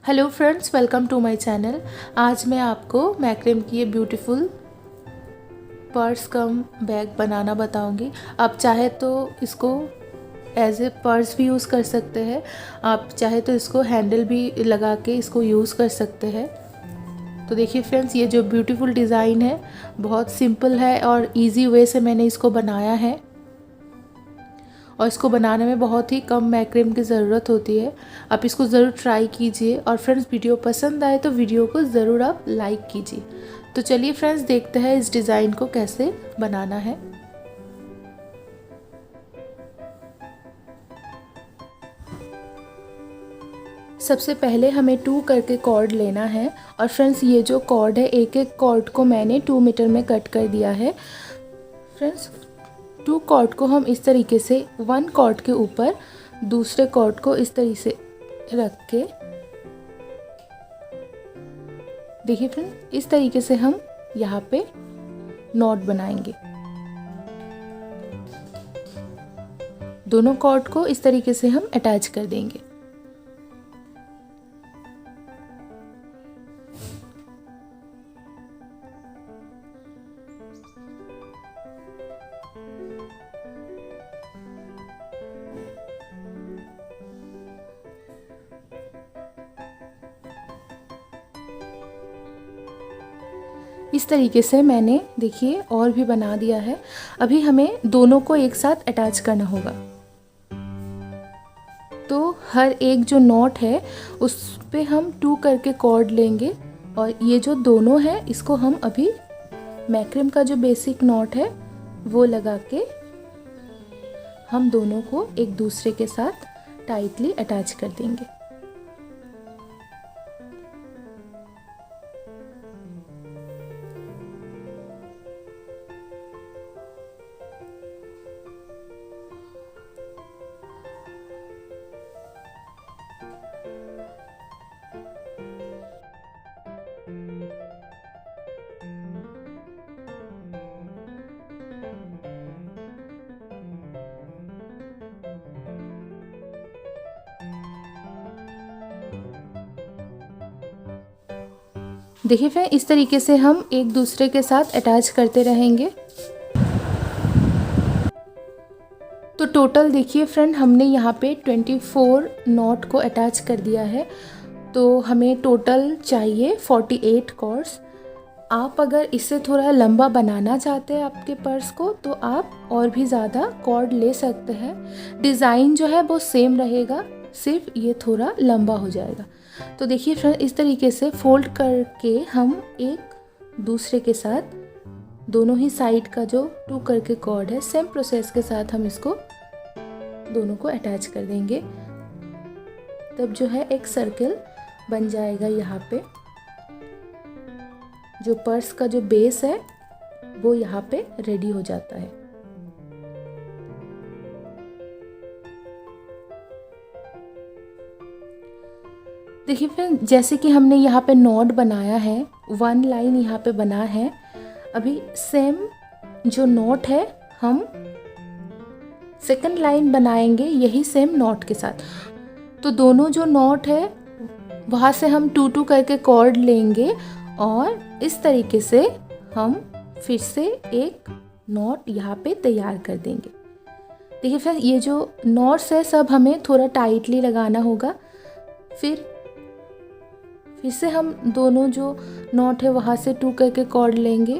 Hello friends, welcome to my channel. आज मैं आपको मैक्रेम की ये ब्यूटीफुल पर्स कम बैग बनाना बताऊंगी। आप चाहे तो इसको एज ए पर्स भी यूज़ कर सकते हैं, आप चाहे तो इसको हैंडल भी लगा के इसको यूज़ कर सकते हैं। तो देखिए फ्रेंड्स, ये जो ब्यूटीफुल डिज़ाइन है बहुत सिंपल है और इजी वे से मैंने इसको बनाया है और इसको बनाने में बहुत ही कम मैक्रेम की ज़रूरत होती है। आप इसको ज़रूर ट्राई कीजिए और फ्रेंड्स, वीडियो पसंद आए तो वीडियो को ज़रूर आप लाइक कीजिए। तो चलिए फ्रेंड्स, देखते हैं इस डिज़ाइन को कैसे बनाना है। सबसे पहले हमें 2 करके कॉर्ड लेना है और फ्रेंड्स, ये जो कॉर्ड है एक एक कॉर्ड को मैंने 2 मीटर में कट कर दिया है। फ्रेंड्स, 2 कॉर्ड को हम इस तरीके से 1 कॉर्ड के ऊपर दूसरे कॉर्ड को इस तरीके से रख के, देखिए फ्रेंड, इस तरीके से हम यहाँ पे नॉट बनाएंगे। दोनों कॉर्ड को इस तरीके से हम अटैच कर देंगे। इस तरीके से मैंने, देखिए, और भी बना दिया है। अभी हमें दोनों को एक साथ अटैच करना होगा। तो हर एक जो नॉट है उस पे हम 2 करके कॉर्ड लेंगे और ये जो दोनों है इसको हम अभी मैक्रेम का जो बेसिक नॉट है वो लगा के हम दोनों को एक दूसरे के साथ टाइटली अटैच कर देंगे। देखिए फिर इस तरीके से हम एक दूसरे के साथ अटैच करते रहेंगे। तो टोटल देखिए फ्रेंड, हमने यहाँ पे 24 नॉट को अटैच कर दिया है। तो हमें टोटल चाहिए 48 कॉर्ड्स। आप अगर इससे थोड़ा लंबा बनाना चाहते हैं आपके पर्स को तो आप और भी ज़्यादा कॉर्ड ले सकते हैं। डिज़ाइन जो है वो सेम रहेगा, सिर्फ ये थोड़ा लंबा हो जाएगा। तो देखिए फ्रेंड, इस तरीके से फोल्ड करके हम एक दूसरे के साथ दोनों ही साइड का जो 2 करके कॉर्ड है, सेम प्रोसेस के साथ हम इसको दोनों को अटैच कर देंगे। तब जो है एक सर्कल बन जाएगा। यहाँ पे जो पर्स का जो बेस है वो यहाँ पे रेडी हो जाता है। देखिए फ्रेंड, जैसे कि हमने यहाँ पे नॉट बनाया है, 1 लाइन यहाँ पे बना है। अभी सेम जो नॉट है हम सेकंड लाइन बनाएंगे यही सेम नॉट के साथ। तो दोनों जो नॉट है वहाँ से हम 2-2 करके कॉर्ड लेंगे और इस तरीके से हम फिर से एक नॉट यहाँ पे तैयार कर देंगे। देखिए फ्रेंड, ये जो नॉट्स है सब हमें थोड़ा टाइटली लगाना होगा। फिर से हम दोनों जो नॉट है वहाँ से 2 करके कॉर्ड लेंगे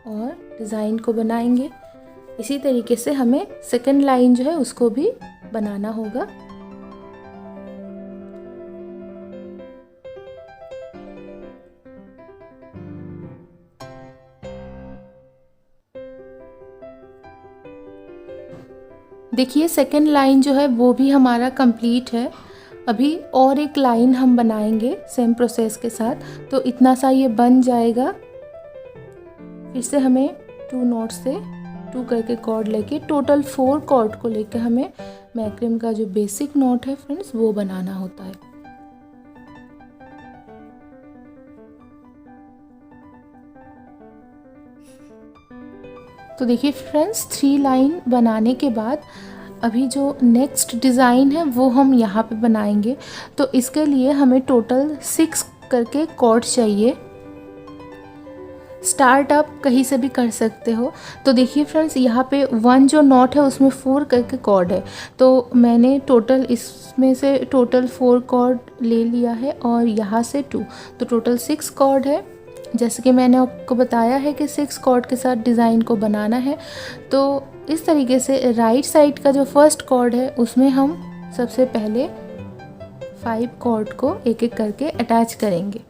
और डिज़ाइन को बनाएंगे। इसी तरीके से हमें सेकंड लाइन जो है उसको भी बनाना होगा। देखिए सेकंड लाइन जो है वो भी हमारा कंप्लीट है। अभी और एक लाइन हम बनाएंगे सेम प्रोसेस के साथ। तो इतना सा ये बन जाएगा। फिर से हमें 2 नॉट से 2 करके कॉर्ड लेके टोटल 4 कॉर्ड को लेके हमें मैक्रेम का जो बेसिक नॉट है फ्रेंड्स वो बनाना होता है। तो देखिए फ्रेंड्स, 3 लाइन बनाने के बाद अभी जो नेक्स्ट डिज़ाइन है वो हम यहाँ पे बनाएंगे। तो इसके लिए हमें टोटल 6 करके कॉर्ड चाहिए। स्टार्ट आप कहीं से भी कर सकते हो। तो देखिए फ्रेंड्स, यहाँ पे 1 जो नोट है उसमें 4 करके कॉर्ड है, तो मैंने टोटल इसमें से टोटल 4 कॉर्ड ले लिया है और यहाँ से 2, तो टोटल 6 कॉर्ड है। जैसे कि मैंने आपको बताया है कि 6 कॉर्ड के साथ डिज़ाइन को बनाना है। तो इस तरीके से राइट साइड का जो फर्स्ट कॉर्ड है उसमें हम सबसे पहले 5 कॉर्ड को एक एक करके अटैच करेंगे।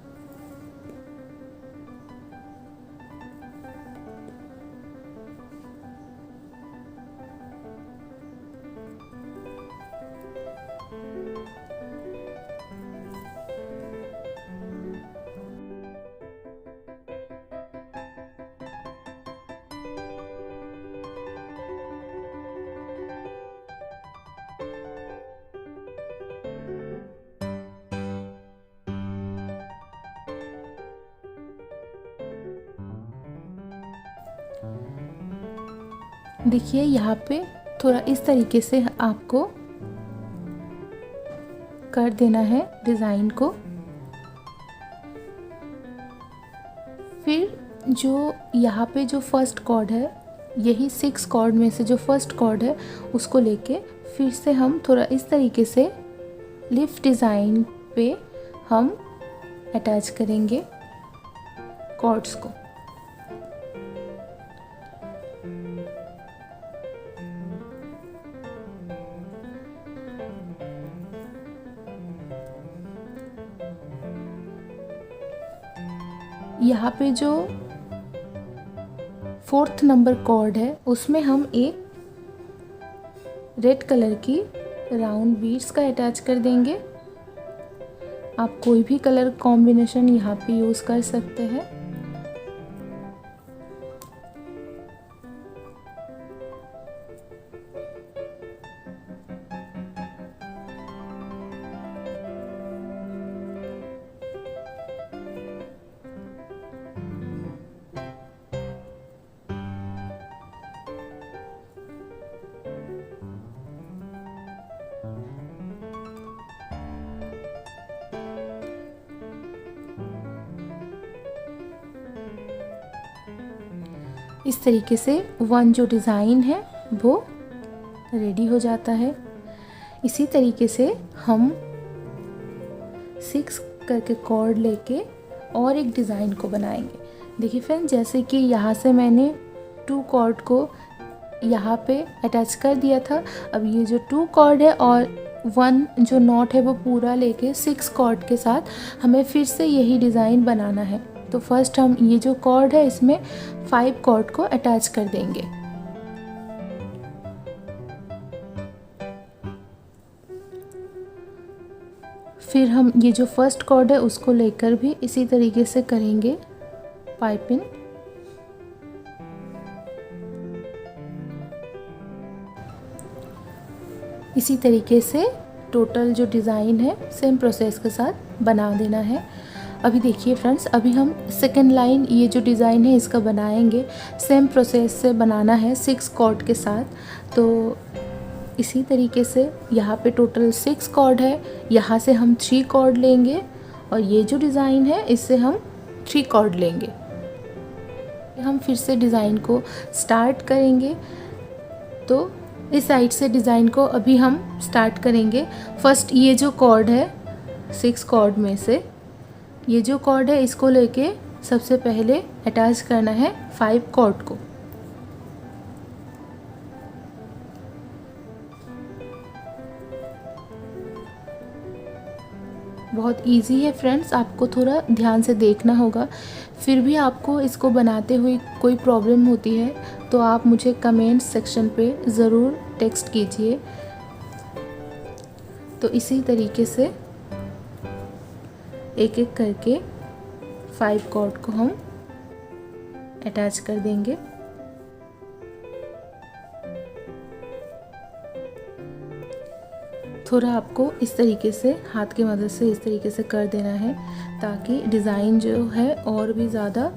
देखिए यहाँ पे थोड़ा इस तरीके से आपको कर देना है डिज़ाइन को। फिर जो यहाँ पे जो फर्स्ट कॉर्ड है, यही 6 कॉर्ड में से जो फर्स्ट कॉर्ड है उसको लेके फिर से हम थोड़ा इस तरीके से लिफ्ट डिज़ाइन पे हम अटैच करेंगे कॉर्ड्स को। यहाँ पे जो 4th नंबर कॉर्ड है उसमें हम एक रेड कलर की राउंड बीड्स का अटैच कर देंगे। आप कोई भी कलर कॉम्बिनेशन यहाँ पे यूज़ कर सकते हैं। इस तरीके से 1 जो डिज़ाइन है वो रेडी हो जाता है। इसी तरीके से हम 6 करके कॉर्ड लेके और एक डिज़ाइन को बनाएंगे। देखिए फ्रेंड, जैसे कि यहाँ से मैंने 2 कॉर्ड को यहाँ पे अटैच कर दिया था। अब ये जो 2 कॉर्ड है और 1 जो नॉट है वो पूरा लेके 6 कॉर्ड के साथ हमें फिर से यही डिज़ाइन बनाना है। तो फर्स्ट हम ये जो कॉर्ड है इसमें 5 कॉर्ड को अटैच कर देंगे। फिर हम ये जो फर्स्ट कॉर्ड है उसको लेकर भी इसी तरीके से करेंगे पाइपिंग। इसी तरीके से टोटल जो डिज़ाइन है सेम प्रोसेस के साथ बना देना है। अभी देखिए फ्रेंड्स, अभी हम सेकेंड लाइन ये जो डिज़ाइन है इसका बनाएंगे। सेम प्रोसेस से बनाना है 6 कॉर्ड के साथ। तो इसी तरीके से यहाँ पे टोटल 6 कॉर्ड है, यहाँ से हम 3 कॉर्ड लेंगे और ये जो डिज़ाइन है इससे हम 3 कॉर्ड लेंगे। हम फिर से डिज़ाइन को स्टार्ट करेंगे। तो इस साइड से डिज़ाइन को अभी हम स्टार्ट करेंगे। फर्स्ट ये जो कॉर्ड है 6 कॉर्ड में से ये जो कॉर्ड है इसको लेके सबसे पहले अटैच करना है 5 कॉर्ड को। बहुत इजी है फ्रेंड्स, आपको थोड़ा ध्यान से देखना होगा। फिर भी आपको इसको बनाते हुए कोई प्रॉब्लम होती है तो आप मुझे कमेंट सेक्शन पे ज़रूर टेक्स्ट कीजिए। तो इसी तरीके से एक एक करके 5 कॉर्ड को हम अटैच कर देंगे। थोड़ा आपको इस तरीके से हाथ की मदद से इस तरीके से कर देना है ताकि डिज़ाइन जो है और भी ज़्यादा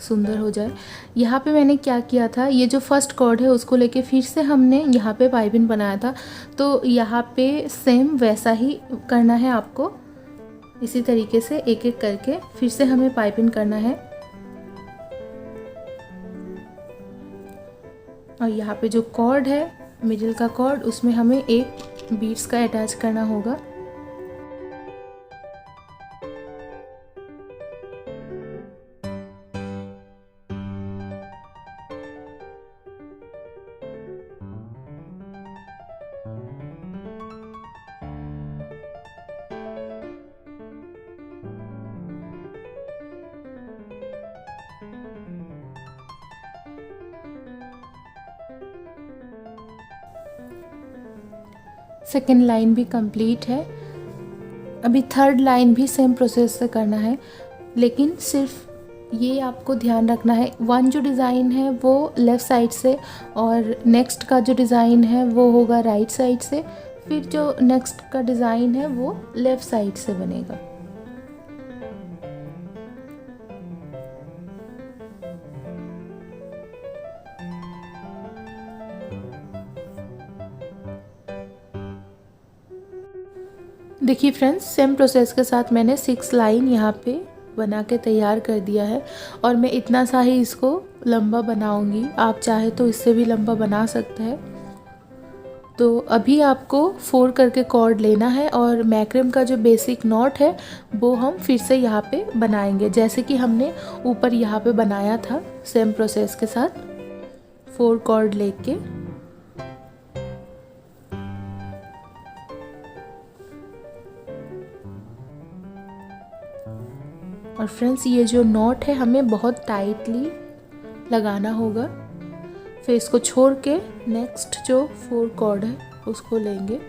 सुंदर हो जाए। यहाँ पे मैंने क्या किया था, ये जो फर्स्ट कॉर्ड है उसको लेके फिर से हमने यहाँ पे पाइपिंग बनाया था, तो यहाँ पे सेम वैसा ही करना है आपको। इसी तरीके से एक एक करके फिर से हमें पाइपिंग करना है। और यहाँ पे जो कॉर्ड है मिडिल का कॉर्ड, उसमें हमें एक बीड्स का अटैच करना होगा। सेकेंड लाइन भी कंप्लीट है। अभी थर्ड लाइन भी सेम प्रोसेस से करना है, लेकिन सिर्फ ये आपको ध्यान रखना है, वन जो डिज़ाइन है वो लेफ़्ट साइड से और नेक्स्ट का जो डिज़ाइन है वो होगा राइट साइड से, फिर जो नेक्स्ट का डिज़ाइन है वो लेफ़्ट साइड से बनेगा। देखिए फ्रेंड्स, सेम प्रोसेस के साथ मैंने 6 लाइन यहाँ पे बना के तैयार कर दिया है और मैं इतना सा ही इसको लंबा बनाऊंगी। आप चाहे तो इससे भी लंबा बना सकते हैं। तो अभी आपको 4 करके कॉर्ड लेना है और मैक्रम का जो बेसिक नॉट है वो हम फिर से यहाँ पे बनाएंगे, जैसे कि हमने ऊपर यहाँ पे बनाया था सेम प्रोसेस के साथ 4 कॉर्ड लेके। और फ्रेंड्स, ये जो नॉट है हमें बहुत टाइटली लगाना होगा। फिर इसको छोड़ के नेक्स्ट जो 4 कॉर्ड है उसको लेंगे।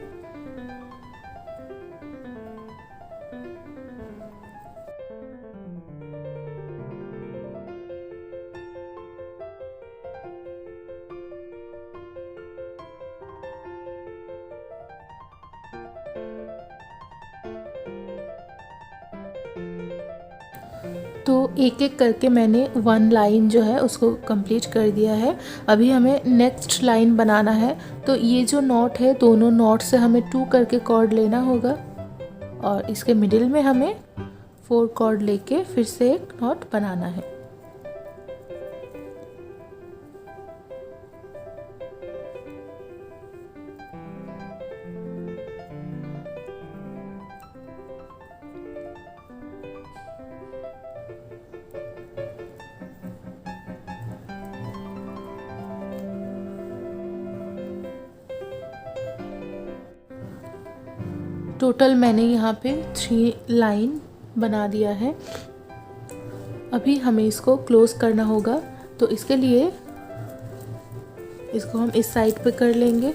तो एक एक करके मैंने 1 लाइन जो है उसको कंप्लीट कर दिया है। अभी हमें नेक्स्ट लाइन बनाना है, तो ये जो नॉट है दोनों नॉट से हमें 2 करके कॉर्ड लेना होगा और इसके मिडिल में हमें 4 कॉर्ड लेके फिर से एक नॉट बनाना है। टोटल मैंने यहाँ पे 3 लाइन बना दिया है। अभी हमें इसको क्लोज करना होगा, तो इसके लिए इसको हम इस साइड पे कर लेंगे।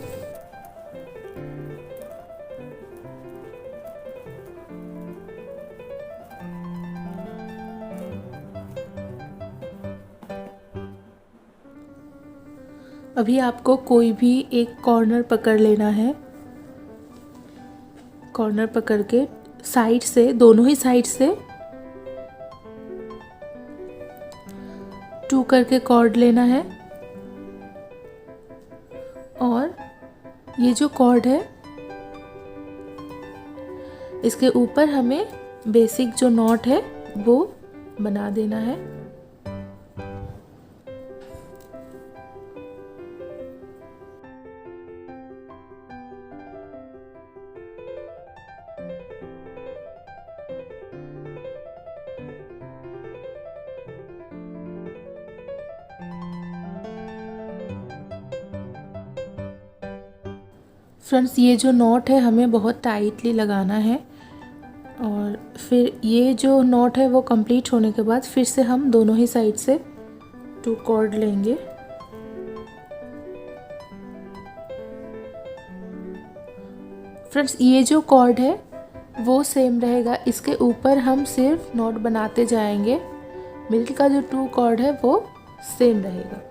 अभी आपको कोई भी एक कॉर्नर पकड़ लेना है। कॉर्नर पकड़ के साइड से, दोनों ही साइड से 2 करके कॉर्ड लेना है और ये जो कॉर्ड है इसके ऊपर हमें बेसिक जो नॉट है वो बना देना है। फ्रेंड्स, ये जो नॉट है हमें बहुत टाइटली लगाना है और फिर ये जो नॉट है वो कंप्लीट होने के बाद फिर से हम दोनों ही साइड से 2 कॉर्ड लेंगे। फ्रेंड्स, ये जो कॉर्ड है वो सेम रहेगा, इसके ऊपर हम सिर्फ नॉट बनाते जाएंगे। मिडिल का जो 2 कॉर्ड है वो सेम रहेगा।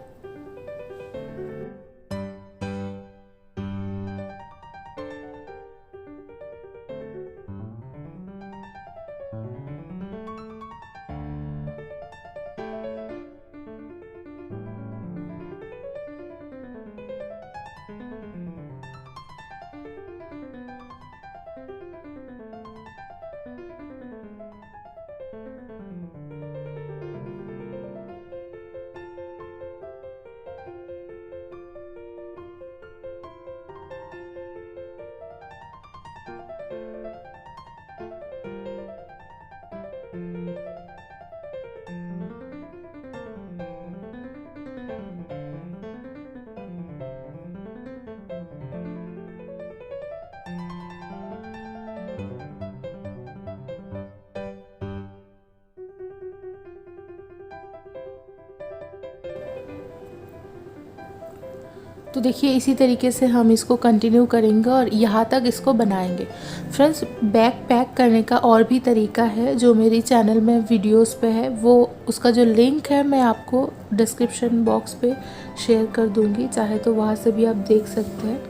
तो देखिए इसी तरीके से हम इसको कंटिन्यू करेंगे और यहाँ तक इसको बनाएंगे। फ्रेंड्स, बैग पैक करने का और भी तरीका है जो मेरी चैनल में वीडियोस पे है, वो उसका जो लिंक है मैं आपको डिस्क्रिप्शन बॉक्स पे शेयर कर दूँगी, चाहे तो वहाँ से भी आप देख सकते हैं।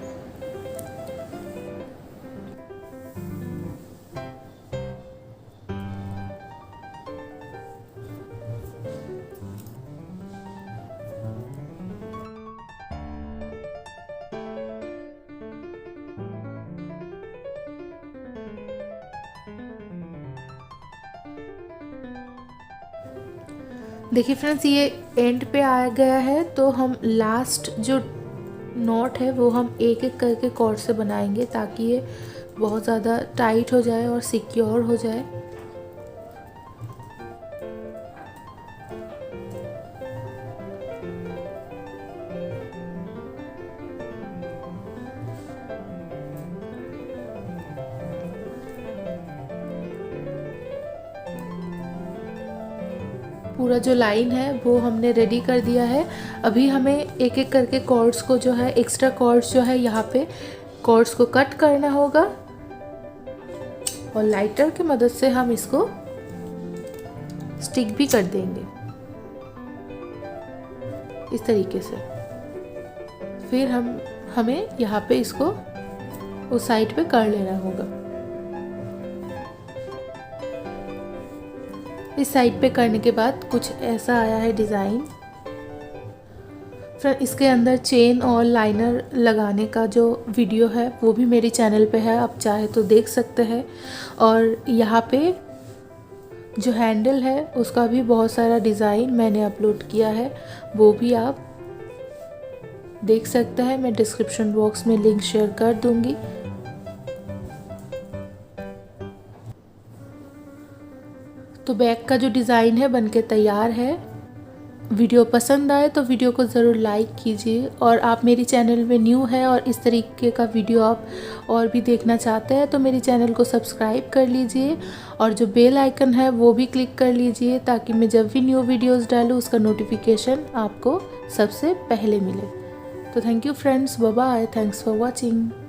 देखिए फ्रेंड्स, ये एंड पे आ गया है, तो हम लास्ट जो नॉट है वो हम एक एक करके कॉर्ड से बनाएंगे ताकि ये बहुत ज़्यादा टाइट हो जाए और सिक्योर हो जाए। पूरा जो लाइन है वो हमने रेडी कर दिया है। अभी हमें एक एक करके कॉर्ड्स को जो है, एक्स्ट्रा कॉर्ड्स जो है यहाँ पे कॉर्ड्स को कट करना होगा और लाइटर की मदद से हम इसको स्टिक भी कर देंगे इस तरीके से। फिर हमें यहाँ पे इसको उस साइड पे कर लेना होगा। इस साइड पे करने के बाद कुछ ऐसा आया है डिज़ाइन। फिर इसके अंदर चेन और लाइनर लगाने का जो वीडियो है वो भी मेरी चैनल पे है, आप चाहे तो देख सकते हैं। और यहाँ पे जो हैंडल है उसका भी बहुत सारा डिज़ाइन मैंने अपलोड किया है, वो भी आप देख सकते हैं। मैं डिस्क्रिप्शन बॉक्स में लिंक शेयर कर दूँगी। तो बैग का जो डिज़ाइन है बनके तैयार है। वीडियो पसंद आए तो वीडियो को ज़रूर लाइक कीजिए, और आप मेरी चैनल में न्यू है और इस तरीके का वीडियो आप और भी देखना चाहते हैं तो मेरी चैनल को सब्सक्राइब कर लीजिए और जो बेल आइकन है वो भी क्लिक कर लीजिए ताकि मैं जब भी न्यू वीडियोस डालूँ उसका नोटिफिकेशन आपको सबसे पहले मिले। तो thank you friends, bye bye, thanks for watching.